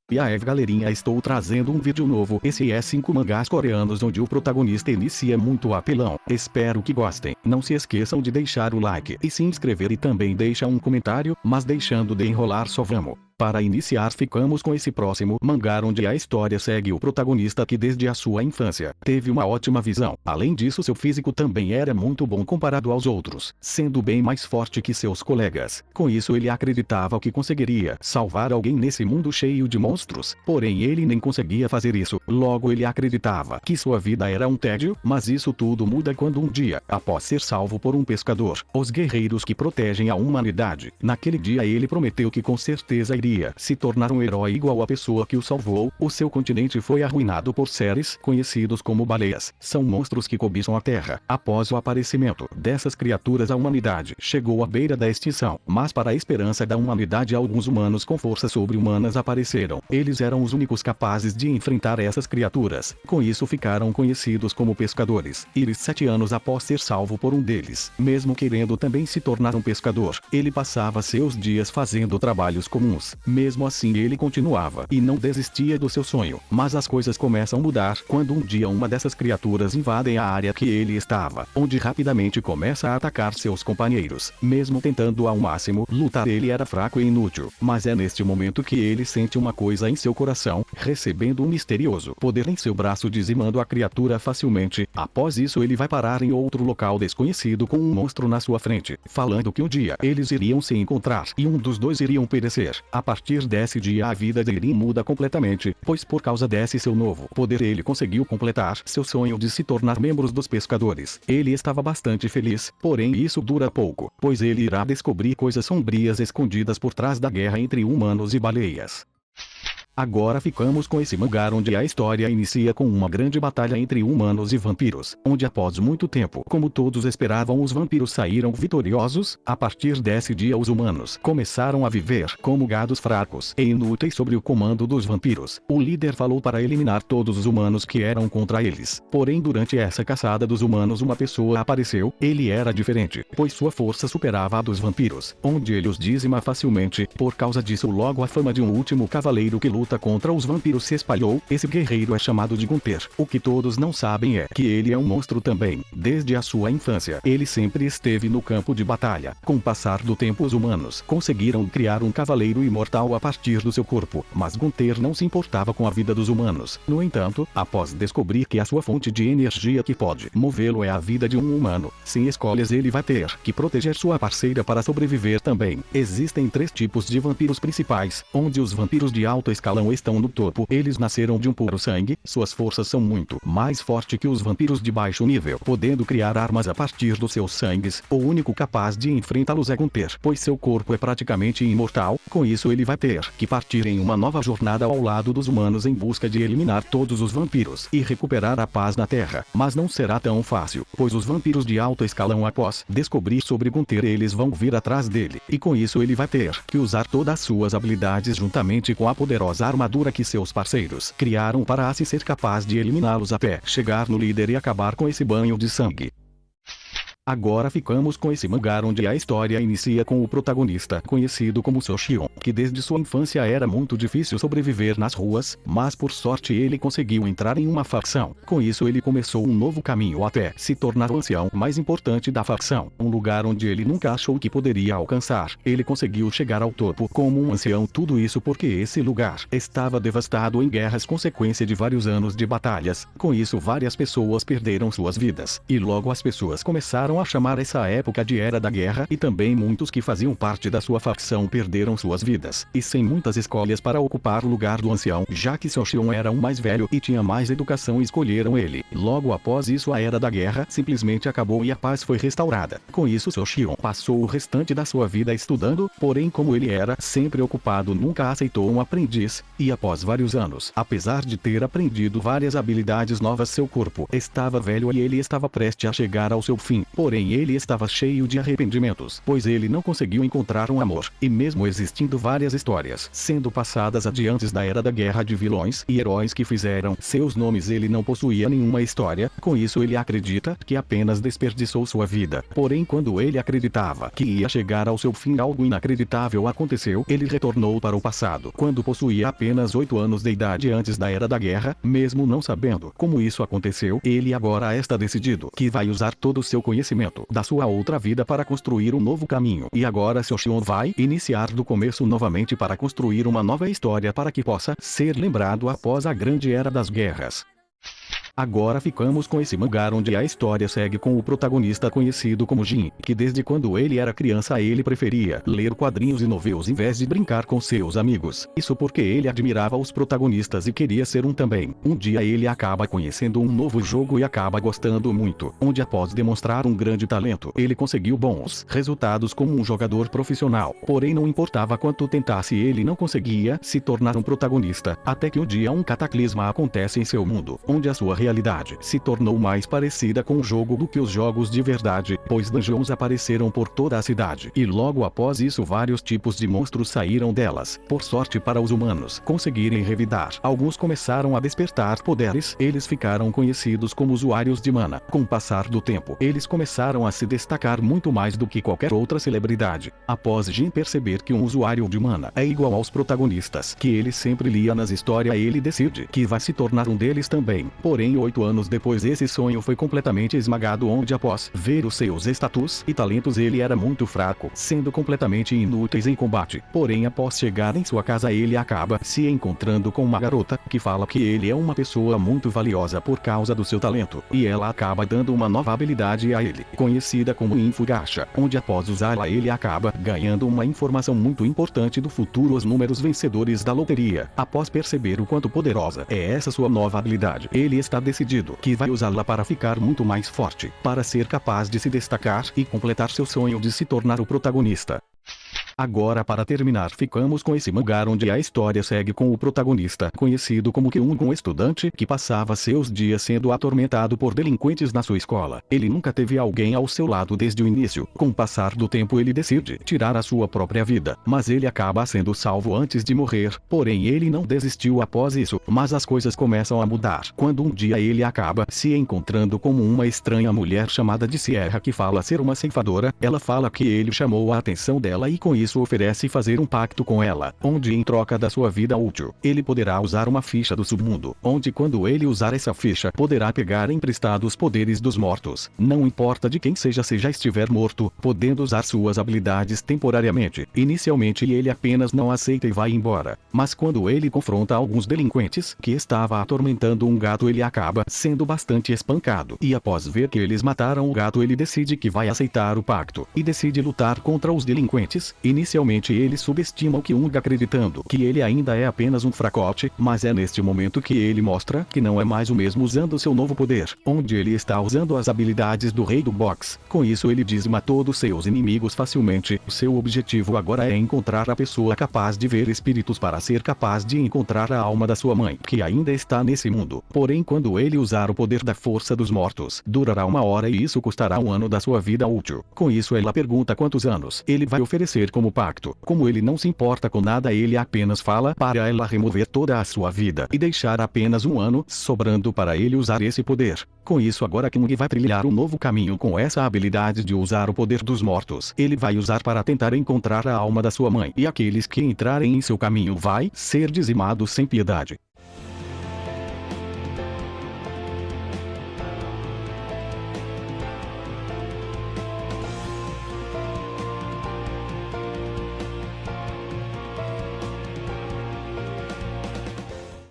E aí galerinha, estou trazendo um vídeo novo. Esse é 5 mangás coreanos onde o protagonista inicia muito apelão. Espero que gostem. Não se esqueçam de deixar o like e se inscrever e também deixa um comentário, mas deixando de enrolar só vamos. Para iniciar ficamos com esse próximo mangá onde a história segue o protagonista que desde a sua infância teve uma ótima visão. Além disso seu físico também era muito bom comparado aos outros, sendo bem mais forte que seus colegas. Com isso ele acreditava que conseguiria salvar alguém nesse mundo cheio de monstros, porém ele nem conseguia fazer isso. Logo ele acreditava que sua vida era um tédio, mas isso tudo muda quando um dia, após ser salvo por um pescador, os guerreiros que protegem a humanidade, naquele dia ele prometeu que com certeza iria se tornar um herói igual à pessoa que o salvou. O seu continente foi arruinado por seres conhecidos como baleias. São monstros que cobiçam a terra. Após o aparecimento dessas criaturas, a humanidade chegou à beira da extinção. Mas para a esperança da humanidade, alguns humanos com forças sobre-humanas apareceram. Eles eram os únicos capazes de enfrentar essas criaturas. Com isso ficaram conhecidos como pescadores. Iris 7 anos após ser salvo por um deles, mesmo querendo também se tornar um pescador, ele passava seus dias fazendo trabalhos comuns. Mesmo assim ele continuava e não desistia do seu sonho. Mas as coisas começam a mudar quando um dia uma dessas criaturas invadem a área que ele estava, onde rapidamente começa a atacar seus companheiros. Mesmo tentando ao máximo lutar, ele era fraco e inútil. Mas é neste momento que ele sente uma coisa em seu coração, recebendo um misterioso poder em seu braço, dizimando a criatura facilmente. Após isso ele vai parar em outro local desconhecido com um monstro na sua frente, falando que um dia eles iriam se encontrar e um dos dois iriam perecer. A partir desse dia a vida de Irin muda completamente, pois por causa desse seu novo poder ele conseguiu completar seu sonho de se tornar membro dos pescadores. Ele estava bastante feliz, porém isso dura pouco, pois ele irá descobrir coisas sombrias escondidas por trás da guerra entre humanos e baleias. Agora ficamos com esse mangá onde a história inicia com uma grande batalha entre humanos e vampiros, onde após muito tempo, como todos esperavam, os vampiros saíram vitoriosos. A partir desse dia os humanos começaram a viver como gados fracos e inúteis sob o comando dos vampiros. O líder falou para eliminar todos os humanos que eram contra eles. Porém durante essa caçada dos humanos uma pessoa apareceu. Ele era diferente, pois sua força superava a dos vampiros, onde ele os dizima facilmente. Por causa disso logo a fama de um último cavaleiro que luta contra os vampiros se espalhou. Esse guerreiro é chamado de Gunter. O que todos não sabem é que ele é um monstro também. Desde a sua infância, ele sempre esteve no campo de batalha. Com o passar do tempo os humanos conseguiram criar um cavaleiro imortal a partir do seu corpo, mas Gunter não se importava com a vida dos humanos. No entanto, após descobrir que a sua fonte de energia que pode movê-lo é a vida de um humano, sem escolhas ele vai ter que proteger sua parceira para sobreviver também. Existem 3 tipos de vampiros principais, onde os vampiros de alto escalão estão no topo. Eles nasceram de um puro sangue, suas forças são muito mais fortes que os vampiros de baixo nível, podendo criar armas a partir dos seus sangues. O único capaz de enfrentá-los é Gunter, pois seu corpo é praticamente imortal. Com isso ele vai ter que partir em uma nova jornada ao lado dos humanos em busca de eliminar todos os vampiros e recuperar a paz na Terra. Mas não será tão fácil, pois os vampiros de alto escalão, após descobrir sobre Gunter, eles vão vir atrás dele, e com isso ele vai ter que usar todas as suas habilidades juntamente com a poderosa armadura que seus parceiros criaram para assim ser capaz de eliminá-los até chegar no líder e acabar com esse banho de sangue. Agora ficamos com esse mangá onde a história inicia com o protagonista, conhecido como Sochion, que desde sua infância era muito difícil sobreviver nas ruas, mas por sorte ele conseguiu entrar em uma facção. Com isso ele começou um novo caminho até se tornar o ancião mais importante da facção, um lugar onde ele nunca achou que poderia alcançar. Ele conseguiu chegar ao topo como um ancião, tudo isso porque esse lugar estava devastado em guerras, consequência de vários anos de batalhas. Com isso várias pessoas perderam suas vidas, e logo as pessoas começaram a chamar essa época de Era da Guerra, e também muitos que faziam parte da sua facção perderam suas vidas, e sem muitas escolhas para ocupar o lugar do ancião, já que Sochion era um mais velho e tinha mais educação, escolheram ele. Logo após isso a Era da Guerra simplesmente acabou e a paz foi restaurada. Com isso Sochion passou o restante da sua vida estudando, porém como ele era sempre ocupado nunca aceitou um aprendiz, e após vários anos, apesar de ter aprendido várias habilidades novas, seu corpo estava velho e ele estava prestes a chegar ao seu fim. Porém ele estava cheio de arrependimentos, pois ele não conseguiu encontrar um amor, e mesmo existindo várias histórias sendo passadas adiante da era da guerra de vilões e heróis que fizeram seus nomes, ele não possuía nenhuma história. Com isso ele acredita que apenas desperdiçou sua vida. Porém quando ele acreditava que ia chegar ao seu fim, algo inacreditável aconteceu. Ele retornou para o passado, quando possuía apenas 8 anos de idade antes da era da guerra. Mesmo não sabendo como isso aconteceu, ele agora está decidido que vai usar todo o seu conhecimento da sua outra vida para construir um novo caminho. E agora seu Xion vai iniciar do começo novamente para construir uma nova história para que possa ser lembrado após a grande era das guerras. Agora ficamos com esse mangá onde a história segue com o protagonista conhecido como Jin, que desde quando ele era criança ele preferia ler quadrinhos e novelas em vez de brincar com seus amigos. Isso porque ele admirava os protagonistas e queria ser um também. Um dia ele acaba conhecendo um novo jogo e acaba gostando muito, onde após demonstrar um grande talento, ele conseguiu bons resultados como um jogador profissional. Porém não importava quanto tentasse, ele não conseguia se tornar um protagonista, até que um dia um cataclisma acontece em seu mundo, onde a sua realidade se tornou mais parecida com o jogo do que os jogos de verdade, pois dungeons apareceram por toda a cidade, e logo após isso vários tipos de monstros saíram delas. Por sorte para os humanos conseguirem revidar, alguns começaram a despertar poderes, eles ficaram conhecidos como usuários de mana. Com o passar do tempo, eles começaram a se destacar muito mais do que qualquer outra celebridade. Após Jin perceber que um usuário de mana é igual aos protagonistas que ele sempre lia nas histórias, ele decide que vai se tornar um deles também. Porém 8 anos depois esse sonho foi completamente esmagado, onde após ver os seus status e talentos ele era muito fraco, sendo completamente inúteis em combate. Porém após chegar em sua casa ele acaba se encontrando com uma garota que fala que ele é uma pessoa muito valiosa por causa do seu talento, e ela acaba dando uma nova habilidade a ele, conhecida como Infugacha, onde após usá-la ele acaba ganhando uma informação muito importante do futuro, os números vencedores da loteria. Após perceber o quanto poderosa é essa sua nova habilidade, ele está decidido que vai usá-la para ficar muito mais forte, para ser capaz de se destacar e completar seu sonho de se tornar o protagonista. Agora para terminar ficamos com esse mangá onde a história segue com o protagonista conhecido como Kyung, um estudante que passava seus dias sendo atormentado por delinquentes na sua escola. Ele nunca teve alguém ao seu lado desde o início. Com o passar do tempo ele decide tirar a sua própria vida, mas ele acaba sendo salvo antes de morrer. Porém ele não desistiu após isso, mas as coisas começam a mudar quando um dia ele acaba se encontrando com uma estranha mulher chamada de Sierra que fala ser uma ceifadora. Ela fala que ele chamou a atenção dela e com isso oferece fazer um pacto com ela, onde em troca da sua vida útil, ele poderá usar uma ficha do submundo, onde quando ele usar essa ficha poderá pegar emprestado os poderes dos mortos. Não importa de quem seja, se já estiver morto, podendo usar suas habilidades temporariamente. Inicialmente ele apenas não aceita e vai embora, mas quando ele confronta alguns delinquentes que estava atormentando um gato ele acaba sendo bastante espancado, e após ver que eles mataram o gato ele decide que vai aceitar o pacto, e decide lutar contra os delinquentes. Inicialmente eles subestimam Kyung, acreditando que ele ainda é apenas um fracote, mas é neste momento que ele mostra que não é mais o mesmo, usando seu novo poder, onde ele está usando as habilidades do rei do boxe. Com isso ele dizima todos seus inimigos facilmente. O seu objetivo agora é encontrar a pessoa capaz de ver espíritos para ser capaz de encontrar a alma da sua mãe, que ainda está nesse mundo. Porém quando ele usar o poder da força dos mortos, durará 1 hora e isso custará 1 ano da sua vida útil. Com isso ela pergunta quantos anos ele vai oferecer como pacto. Como ele não se importa com nada, ele apenas fala para ela remover toda a sua vida e deixar apenas 1 ano sobrando para ele usar esse poder. Com isso agora Kyung vai trilhar um novo caminho com essa habilidade de usar o poder dos mortos. Ele vai usar para tentar encontrar a alma da sua mãe, e aqueles que entrarem em seu caminho vai ser dizimado sem piedade.